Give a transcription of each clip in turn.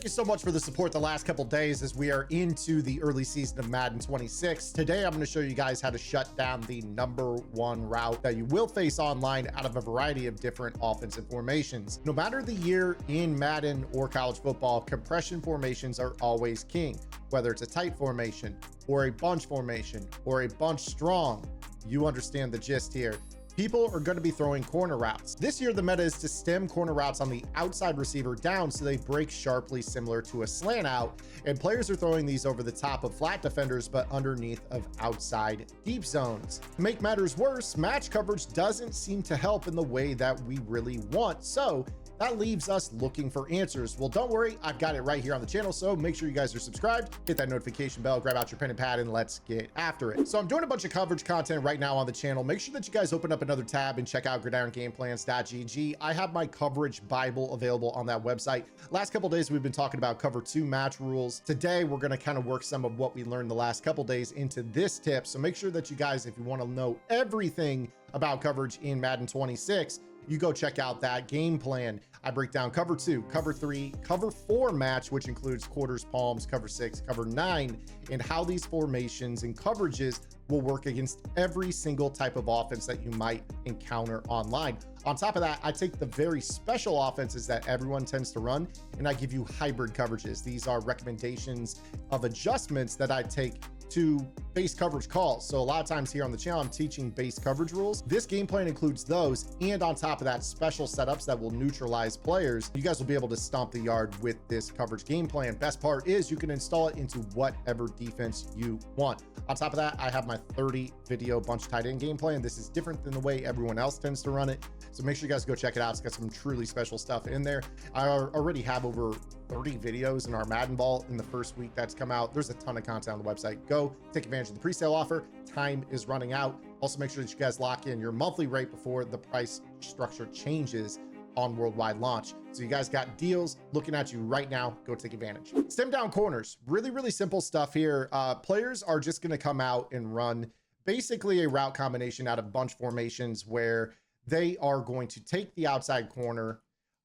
Thank you so much for the support the last couple days as we are into the early season of Madden 26. Today, I'm going to show you guys how to shut down the #1 route that you will face online out of a variety of different offensive formations. No matter the year in Madden or college football, compression formations are always king. Whether it's a tight formation or a bunch formation or a bunch strong, you understand the gist here. People are going to be throwing corner routes. This year, the meta is to stem corner routes on the outside receiver down so they break sharply, similar to a slant out, and players are throwing these over the top of flat defenders but underneath of outside deep zones. To make matters worse, match coverage doesn't seem to help in the way that we really want, so that leaves us looking for answers. Well, don't worry, I've got it right here on the channel, so make sure you guys are subscribed, hit that notification bell, grab out your pen and pad, and let's get after it. So I'm doing a bunch of coverage content right now on the channel. Make sure that you guys open up another tab and check out gridirongameplans.gg. I have my coverage Bible available on that website. Last couple days, we've been talking about cover 2 match rules. Today, we're gonna kind of work some of what we learned the last couple days into this tip. So make sure that you guys, if you wanna know everything about coverage in Madden 26, you go check out that game plan. I break down cover 2, cover 3, cover 4 match, which includes quarters, palms, cover 6, cover 9, and how these formations and coverages will work against every single type of offense that you might encounter online. On top of that, I take the very special offenses that everyone tends to run, and I give you hybrid coverages. These are recommendations of adjustments that I take to base coverage calls. So a lot of times here on the channel, I'm teaching base coverage rules. This game plan includes those, and on top of that, special setups that will neutralize players. You guys will be able to stomp the yard with this coverage game plan. Best part is you can install it into whatever defense you want. On top of that, I have my 30 video bunch tight end game plan. This is different than the way everyone else tends to run it, so make sure you guys go check it out. It's got some truly special stuff in there. I already have over 30 videos in our Madden Vault in the first week that's come out. There's a ton of content on the website. Go take advantage of the pre-sale offer. Time is running out. Also, make sure that you guys lock in your monthly rate before the price structure changes on worldwide launch. So you guys got deals looking at you right now. Go take advantage. Stem down corners. Really simple stuff here. Players are just going to come out and run basically a route combination out of bunch formations where they are going to take the outside corner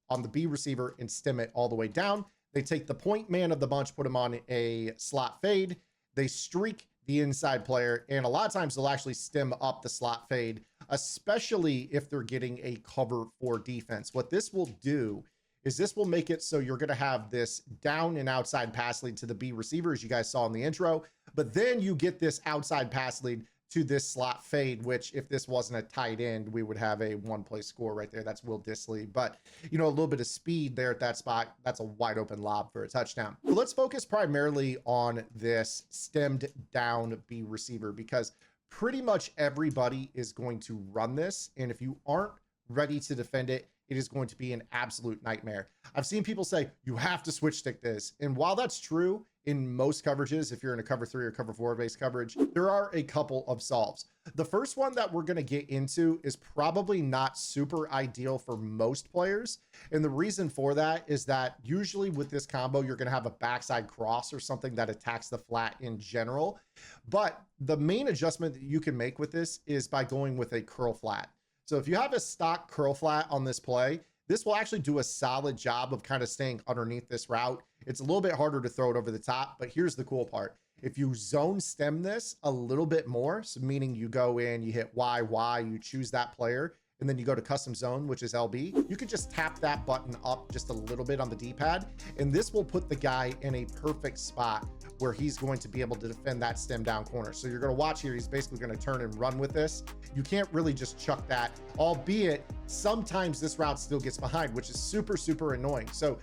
on the B receiver and stem it all the way down. They take the point man of the bunch, put him on a slot fade. They streak the inside player, and a lot of times they'll actually stem up the slot fade, especially if they're getting a cover 4 defense. What this will do is this will make it so you're going to have this down and outside pass lead to the B receiver, as you guys saw in the intro, but then you get this outside pass lead to this slot fade, which if this wasn't a tight end, we would have a 1-play score right there. That's Will Dissly. But, you know, a little bit of speed there at that spot. That's a wide open lob for a touchdown. So let's focus primarily on this stemmed down B receiver, because pretty much everybody is going to run this. And if you aren't ready to defend it, it is going to be an absolute nightmare. I've seen people say, you have to switch stick this. And while that's true in most coverages, if you're in a cover 3 or cover 4 base coverage, there are a couple of solves. The first one that we're going to get into is probably not super ideal for most players. And the reason for that is that usually with this combo, you're going to have a backside cross or something that attacks the flat in general. But the main adjustment that you can make with this is by going with a curl flat. So if you have a stock curl flat on this play, this will actually do a solid job of kind of staying underneath this route. It's a little bit harder to throw it over the top, but here's the cool part. If you zone stem this a little bit more, so meaning you go in, you hit Y, you choose that player, and then you go to custom zone, which is LB, you can just tap that button up just a little bit on the D-pad, and this will put the guy in a perfect spot where he's going to be able to defend that stem down corner. So you're going to watch here, he's basically going to turn and run with this. You can't really just chuck that, albeit sometimes this route still gets behind, which is super annoying. So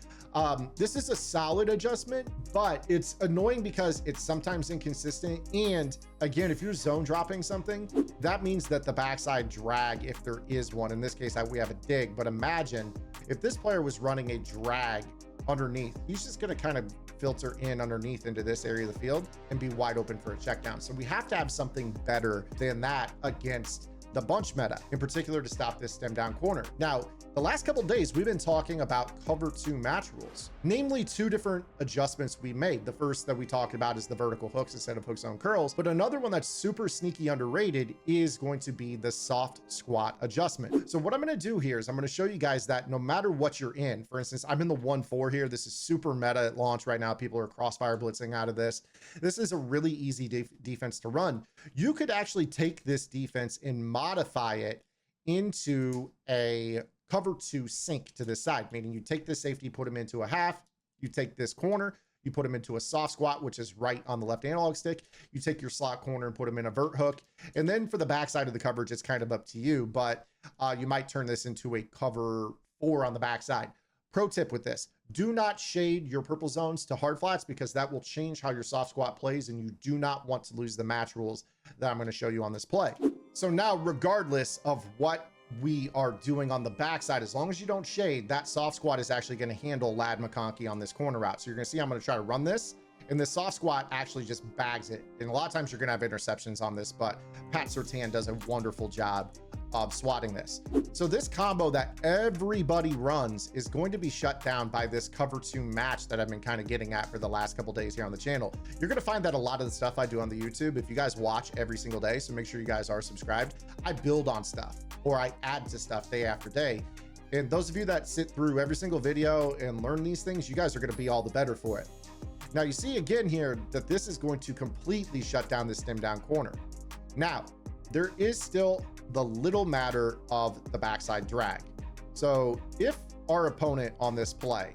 this is a solid adjustment, but it's annoying because it's sometimes inconsistent. And again, if you're zone dropping something, that means that the backside drag, if there is one, in this case, we have a dig, but imagine if this player was running a drag underneath, he's just going to kind of filter in underneath into this area of the field and be wide open for a check down. So we have to have something better than that against the bunch meta, in particular to stop this stem down corner. Now, The last couple of days, we've been talking about cover 2 match rules, namely 2 different adjustments we made. The first that we talked about is the vertical hooks instead of hooks on curls, but another one that's super sneaky underrated is going to be the soft squat adjustment. So what I'm going to do here is I'm going to show you guys that no matter what you're in, for instance, I'm in the 1-4 here. This is super meta at launch right now. People are crossfire blitzing out of this. This is a really easy defense to run. You could actually take this defense and modify it into a cover 2 sink to this side, meaning you take this safety, put him into a half, you take this corner, you put him into a soft squat, which is right on the left analog stick, you take your slot corner and put him in a vert hook, and then for the backside of the coverage, it's kind of up to you, but you might turn this into a cover 4 on the backside. Pro tip with this, do not shade your purple zones to hard flats because that will change how your soft squat plays, and you do not want to lose the match rules that I'm going to show you on this play. So now, regardless of what we are doing on the backside, as long as you don't shade, that soft squat is actually going to handle Lad McConkey on this corner route. So you're going to see I'm going to try to run this, and the soft squat actually just bags it. And a lot of times you're going to have interceptions on this, but Pat Surtain does a wonderful job of swatting this. So this combo that everybody runs is going to be shut down by this cover 2 match that I've been kind of getting at for the last couple days here on the channel. You're going to find that a lot of the stuff I do on the YouTube, if you guys watch every single day, so make sure you guys are subscribed, I build on stuff or I add to stuff day after day. And those of you that sit through every single video and learn these things, you guys are going to be all the better for it. Now you see again here that this is going to completely shut down this stem down corner. Now, there is still the little matter of the backside drag. So if our opponent on this play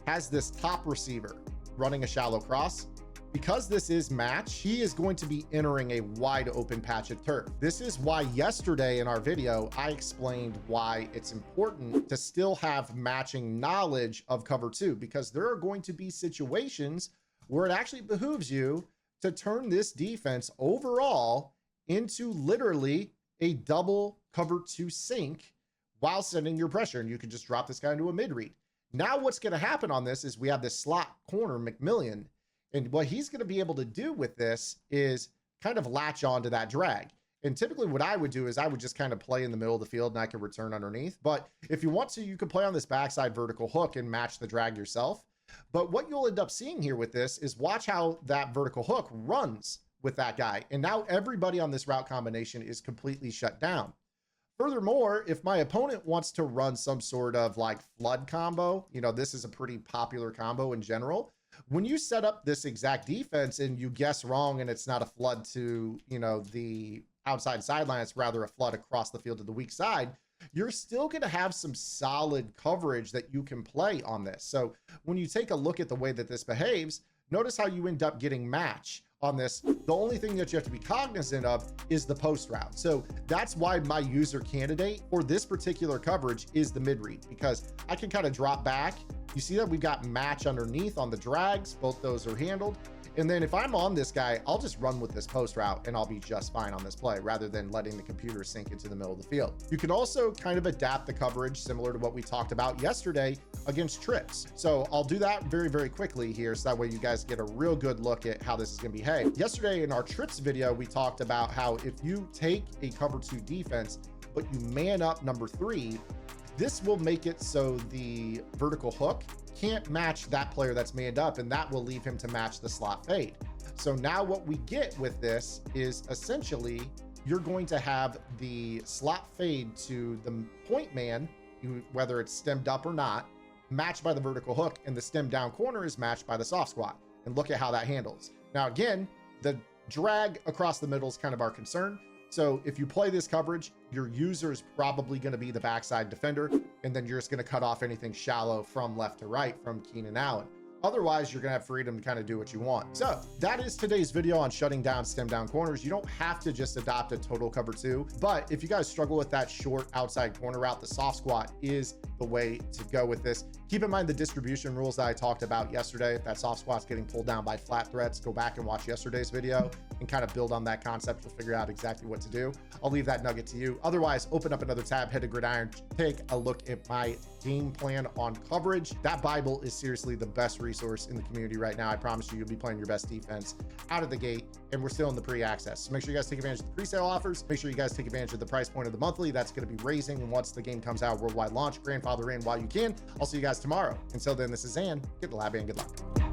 has this top receiver running a shallow cross, because this is match, he is going to be entering a wide open patch of turf. This is why yesterday in our video, I explained why it's important to still have matching knowledge of cover 2, because there are going to be situations where it actually behooves you to turn this defense overall into literally a double cover 2 sink while sending your pressure. And you can just drop this guy into a mid read. Now what's going to happen on this is we have this slot corner McMillian, and what he's going to be able to do with this is kind of latch on to that drag. And typically what I would do is I would just kind of play in the middle of the field and I could return underneath. But if you want to, you could play on this backside vertical hook and match the drag yourself. But what you'll end up seeing here with this is watch how that vertical hook runs with that guy. And now everybody on this route combination is completely shut down. Furthermore, if my opponent wants to run some sort of like flood combo, you know, this is a pretty popular combo in general. When you set up this exact defense and you guess wrong and it's not a flood to, you know, the outside sideline, it's rather a flood across the field to the weak side, you're still going to have some solid coverage that you can play on this. So when you take a look at the way that this behaves, notice how you end up getting match on this. The only thing that you have to be cognizant of is the post route. So that's why my user candidate for this particular coverage is the mid read, because I can kind of drop back. You see that we've got match underneath on the drags. Both those are handled. And then if I'm on this guy, I'll just run with this post route and I'll be just fine on this play rather than letting the computer sink into the middle of the field. You can also kind of adapt the coverage similar to what we talked about yesterday against trips. So I'll do that very, very quickly here, so that way you guys get a real good look at how this is going to behave. Yesterday in our trips video, we talked about how if you take a cover 2 defense, but you man up number 3, this will make it so the vertical hook can't match that player that's manned up, and that will leave him to match the slot fade. So now what we get with this is essentially you're going to have the slot fade to the point man, whether it's stemmed up or not, matched by the vertical hook, and the stem down corner is matched by the soft squat. And look at how that handles. Now again, the drag across the middle is kind of our concern. So if you play this coverage, your user is probably going to be the backside defender, and then you're just going to cut off anything shallow from left to right from Keenan Allen. Otherwise, you're going to have freedom to kind of do what you want. So that is today's video on shutting down stem down corners. You don't have to just adopt a total cover 2, but if you guys struggle with that short outside corner route, the soft squat is the way to go with this. Keep in mind the distribution rules that I talked about yesterday. If that soft spot's getting pulled down by flat threats, go back and watch yesterday's video and kind of build on that concept. You'll figure out exactly what to do. I'll leave that nugget to you. Otherwise, open up another tab, head to Gridiron, take a look at my game plan on coverage. That Bible is seriously the best resource in the community right now. I promise you, you'll be playing your best defense out of the gate, and we're still in the pre-access. So make sure you guys take advantage of the pre-sale offers. Make sure you guys take advantage of the price point of the monthly. That's going to be raising once the game comes out worldwide launch. Grandfather in while you can. I'll see you guys tomorrow. Until then, this is Zan. Get the lab and good luck.